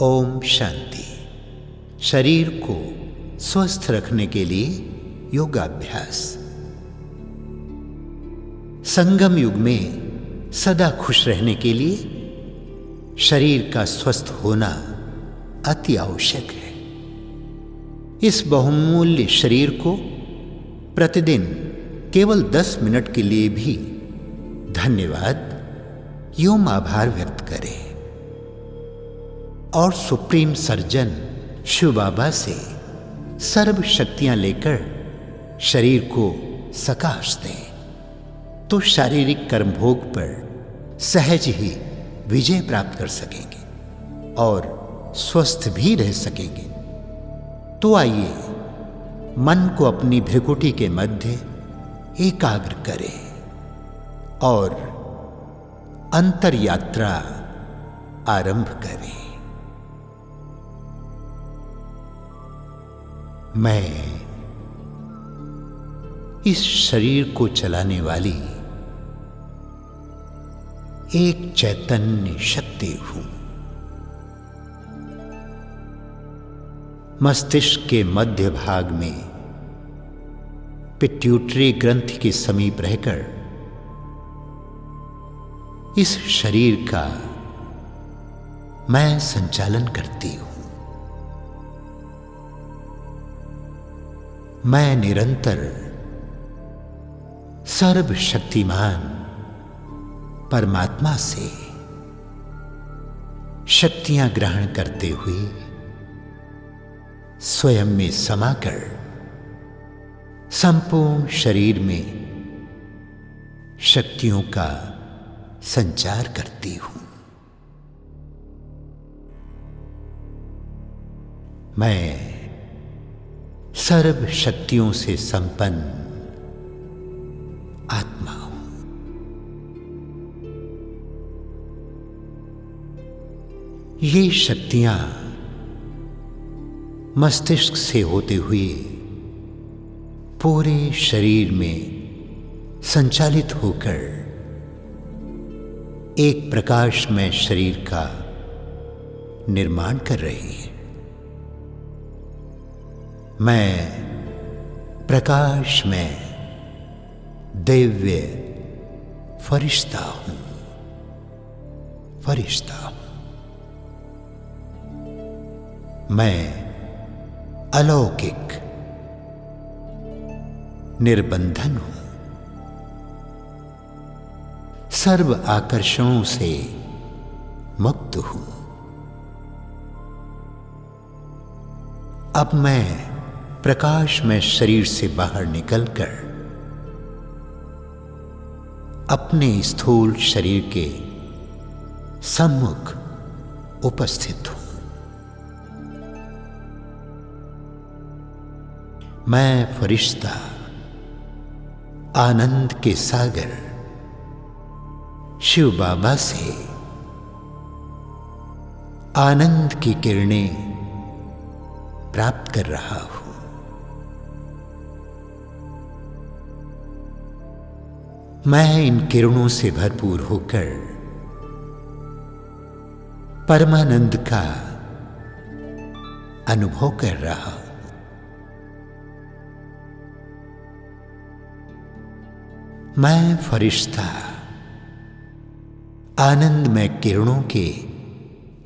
ओम शांति। शरीर को स्वस्थ रखने के लिए योगाभ्यास। संगम युग में सदा खुश रहने के लिए शरीर का स्वस्थ होना अति आवश्यक है। इस बहुमूल्य शरीर को प्रतिदिन केवल 10 मिनट के लिए भी धन्यवाद एवं आभार व्यक्त करें और सुप्रीम सर्जन शिव बाबा से सर्व शक्तियां लेकर शरीर को सकाश दें तो शारीरिक कर्मभोग पर सहज ही विजय प्राप्त कर सकेंगे और स्वस्थ भी रह सकेंगे। तो आइए मन को अपनी भ्रिकुटी के मध्य एकाग्र करें और अंतर यात्रा आरंभ करें। मैं इस शरीर को चलाने वाली एक चैतन्य शक्ति हूं। मस्तिष्क के मध्य भाग में पिट्यूटरी ग्रंथि के समीप रहकर इस शरीर का मैं संचालन करती हूं। मैं निरंतर सर्वशक्तिमान परमात्मा से शक्तियां ग्रहण करते हुए स्वयं में समाकर संपूर्ण शरीर में शक्तियों का संचार करती हूं। मैं सर्व शक्तियों से संपन्न आत्मा हूं। ये शक्तियां मस्तिष्क से होते हुए पूरे शरीर में संचालित होकर एक प्रकाशमय शरीर का निर्माण कर रही है। मैं प्रकाश में दिव्य फरिश्ता हूं। मैं अलौकिक निर्बंधन हूं। सर्व आकर्षणों से मुक्त हूं। अब मैं प्रकाश में शरीर से बाहर निकलकर अपने स्थूल शरीर के सम्मुख उपस्थित हूं। मैं फरिश्ता आनंद के सागर शिव बाबा से आनंद की किरणें प्राप्त कर रहा हूं। मैं इन किरणों से भरपूर होकर परमानंद का अनुभव कर रहा हूं। मैं फरिश्ता आनंदमय किरणों के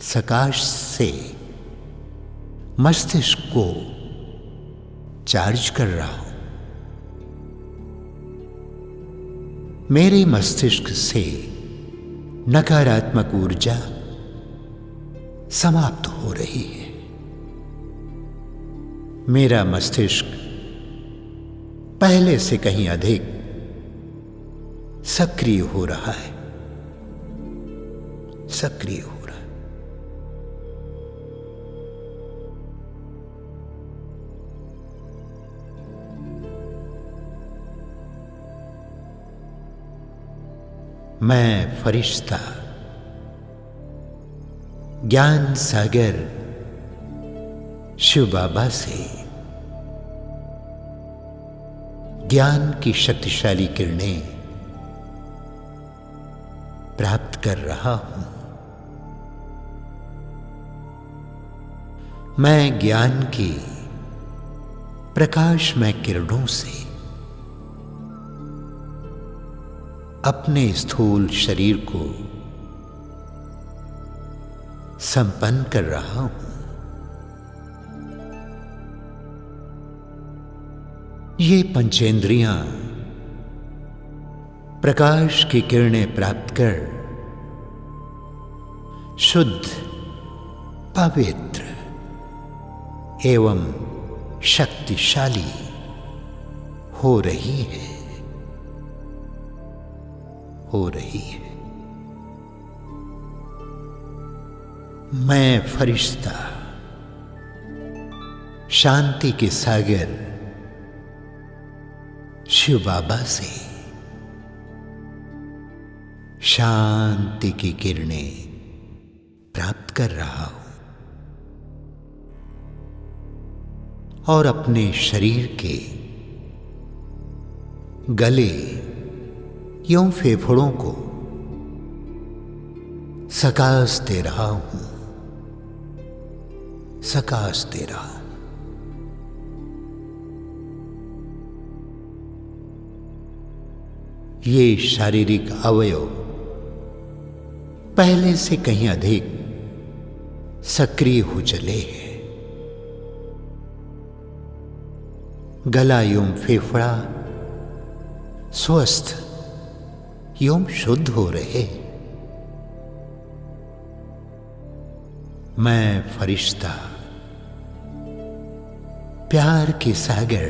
सकाश से मस्तिष्क को चार्ज कर रहा हूं। मेरे मस्तिष्क से नकारात्मक ऊर्जा समाप्त हो रही है। मेरा मस्तिष्क पहले से कहीं अधिक सक्रिय हो रहा है। मैं फरिश्ता ज्ञान सागर शिव बाबा से ज्ञान की शक्तिशाली किरणें प्राप्त कर रहा हूं। मैं ज्ञान की प्रकाशमय किरणों से अपने स्थूल शरीर को संपन्न कर रहा हूं। ये पंचेंद्रियां प्रकाश की किरणें प्राप्त कर शुद्ध, पवित्र एवं शक्तिशाली हो रही है, हो रही है। मैं फरिश्ता शांति के सागर शिव बाबा से शांति की किरणें प्राप्त कर रहा हूं और अपने शरीर के गले एवं फेफड़ों को सकाश दे रहा हूं, सकाश दे रहा हूं। ये शारीरिक अवयव पहले से कहीं अधिक सक्रिय हो चले हैं। गला एवं फेफड़ा स्वस्थ एवं शुद्ध हो रहे। मैं फरिश्ता प्यार के सागर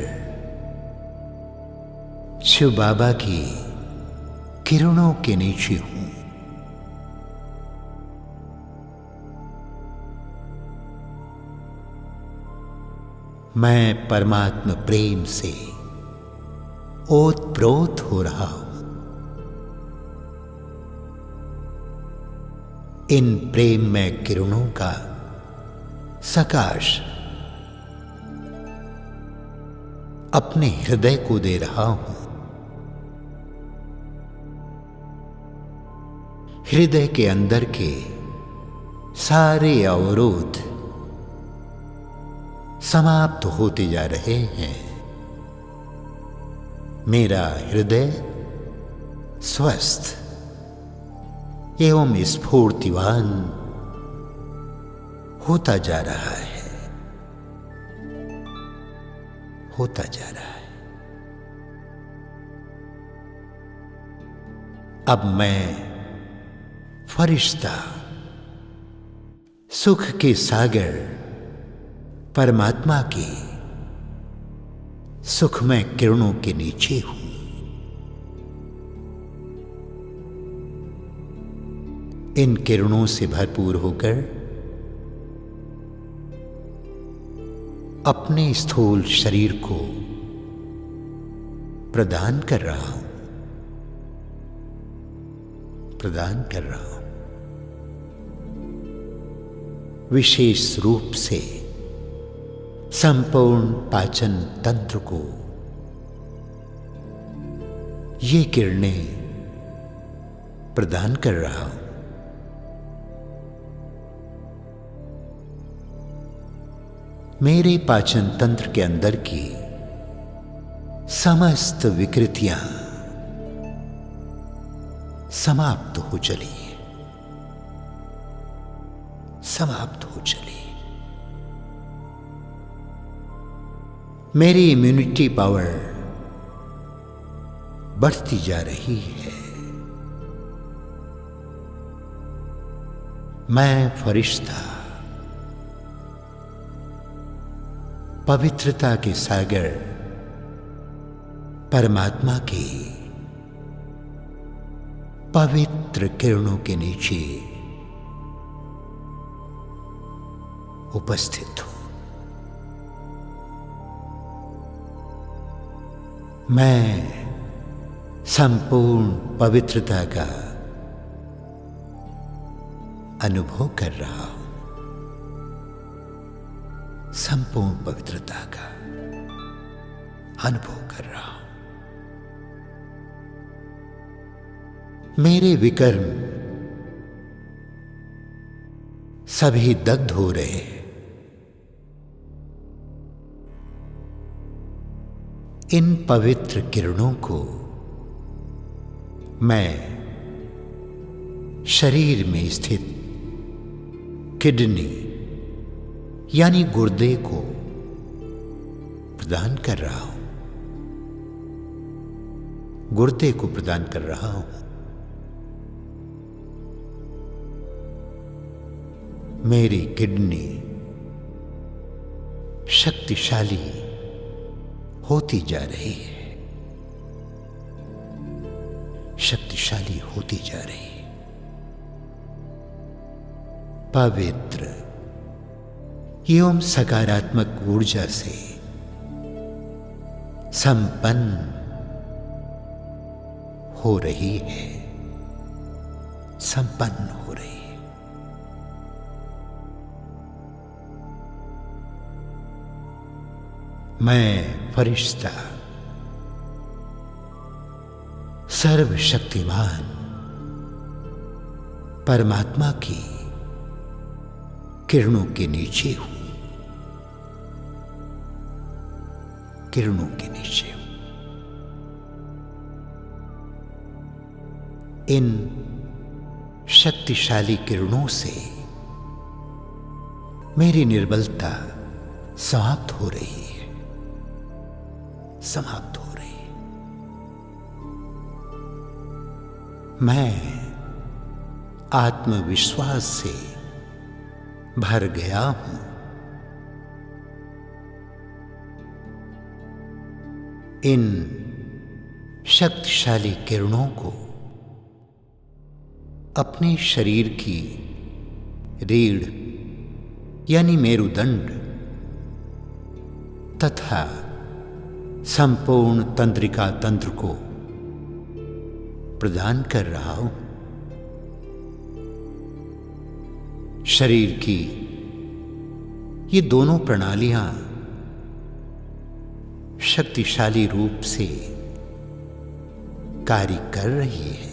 शिव बाबा की किरणों के नीचे हूं। मैं परमात्मा प्रेम से ओतप्रोत हो रहा हूं। इन प्रेममय किरणों का सकाश अपने हृदय को दे रहा हूं। हृदय के अंदर के सारे अवरोध समाप्त होते जा रहे हैं। मेरा हृदय स्वस्थ एवं स्फूर्तिवान होता जा रहा है, होता जा रहा है। अब मैं फरिश्ता सुख के सागर परमात्मा की सुखमय किरणों के नीचे हूं। इन किरणों से भरपूर होकर अपने स्थूल शरीर को प्रदान कर रहा हूं, प्रदान कर रहा हूं। विशेष रूप से संपूर्ण पाचन तंत्र को ये किरणें प्रदान कर रहा हूं। मेरे पाचन तंत्र के अंदर की समस्त विकृतियां समाप्त हो चली, समाप्त हो चली। मेरी इम्यूनिटी पावर बढ़ती जा रही है। मैं फरिश्ता पवित्रता के सागर परमात्मा की पवित्र किरणों के नीचे उपस्थित हूं। मैं संपूर्ण पवित्रता का अनुभव कर रहा हूं, संपूर्ण पवित्रता का अनुभव कर रहा हूं। मेरे विकर्म सभी दग्ध हो रहे हैं, इन पवित्र किरणों को मैं शरीर में स्थित किडनी यानी गुर्दे को प्रदान कर रहा हूं। गुर्दे को प्रदान कर रहा हूं। मेरी किडनी शक्तिशाली होती जा रही है, शक्तिशाली होती जा रही है। पवित्र एवं सकारात्मक ऊर्जा से संपन्न हो रही है, संपन्न हो रही है। मैं फरिश्ता सर्वशक्तिमान परमात्मा की किरणों के नीचे हूं, किरणों के नीचे हूं। इन शक्तिशाली किरणों से मेरी निर्बलता समाप्त हो रही है, समाप्त हो रही है। मैं आत्मविश्वास से भर गया हूं। इन शक्तिशाली किरणों को अपने शरीर की रीढ़ यानी मेरुदंड तथा संपूर्ण तंत्रिका तंत्र को प्रदान कर रहा हूं। शरीर की ये दोनों प्रणालियां शक्तिशाली रूप से कार्य कर रही है।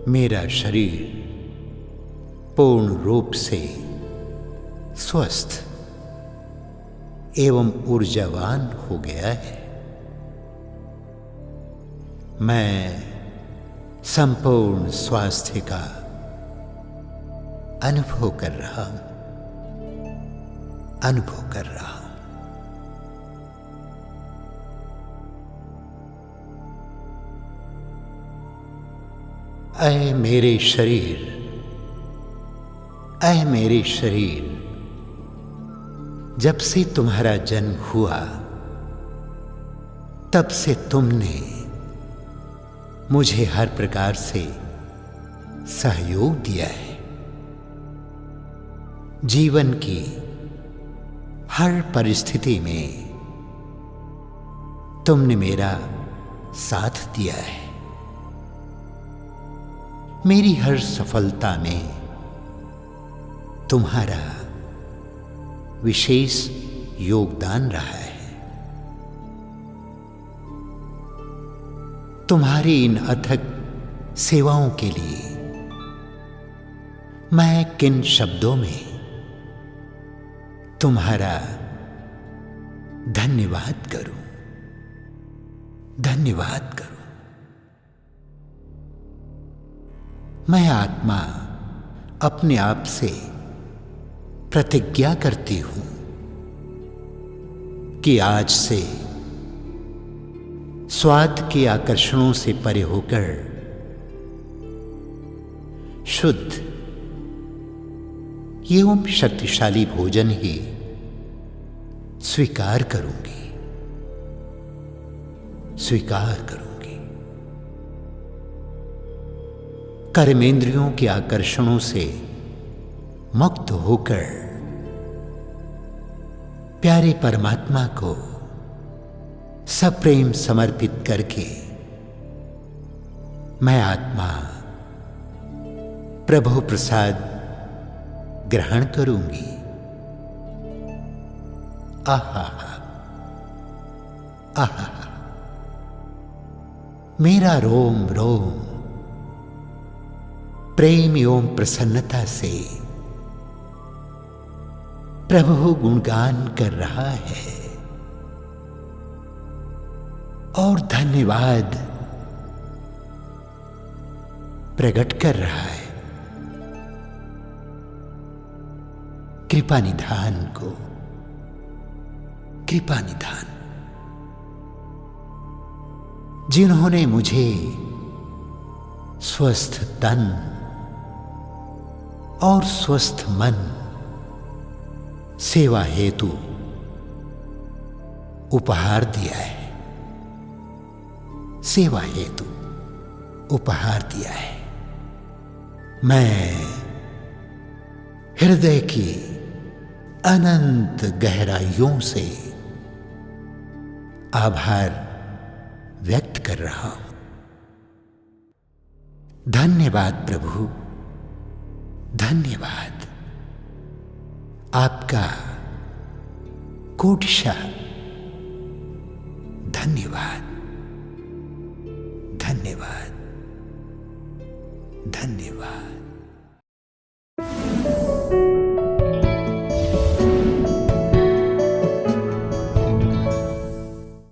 मेरा शरीर पूर्ण रूप से स्वस्थ एवं ऊर्जावान हो गया है। मैं संपूर्ण स्वास्थ्य का अनुभव कर रहा हूं, अनुभव कर रहा हूं। ऐ मेरे शरीर, ऐ मेरे शरीर, जब से तुम्हारा जन्म हुआ तब से तुमने मुझे हर प्रकार से सहयोग दिया है। जीवन की हर परिस्थिति में तुमने मेरा साथ दिया है। मेरी हर सफलता में तुम्हारा विशेष योगदान रहा है। तुम्हारी इन अथक सेवाओं के लिए मैं किन शब्दों में तुम्हारा धन्यवाद करूं, धन्यवाद करूं। मैं आत्मा अपने आप से प्रतिज्ञा करती हूं कि आज से स्वाद के आकर्षणों से परे होकर शुद्ध एवं शक्तिशाली भोजन ही स्वीकार करूंगी, स्वीकार करूंगी। कर्मेंद्रियों के आकर्षणों से मुक्त होकर प्यारे परमात्मा को सप्रेम समर्पित करके मैं आत्मा प्रभु प्रसाद ग्रहण करूंगी। आहा, आहा, मेरा रोम रोम प्रेम एवं प्रसन्नता से प्रभु गुणगान कर रहा है और धन्यवाद प्रकट कर रहा है। कृपा निधान को कृपा निधान, जिन्होंने मुझे स्वस्थ तन और स्वस्थ मन सेवा हेतु उपहार दिया है, सेवा हेतु उपहार दिया है। मैं हृदय की अनंत गहराइयों से आभार व्यक्त कर रहा हूं। धन्यवाद प्रभु, धन्यवाद। आपका कोटिशः धन्यवाद, धन्यवाद, धन्यवाद।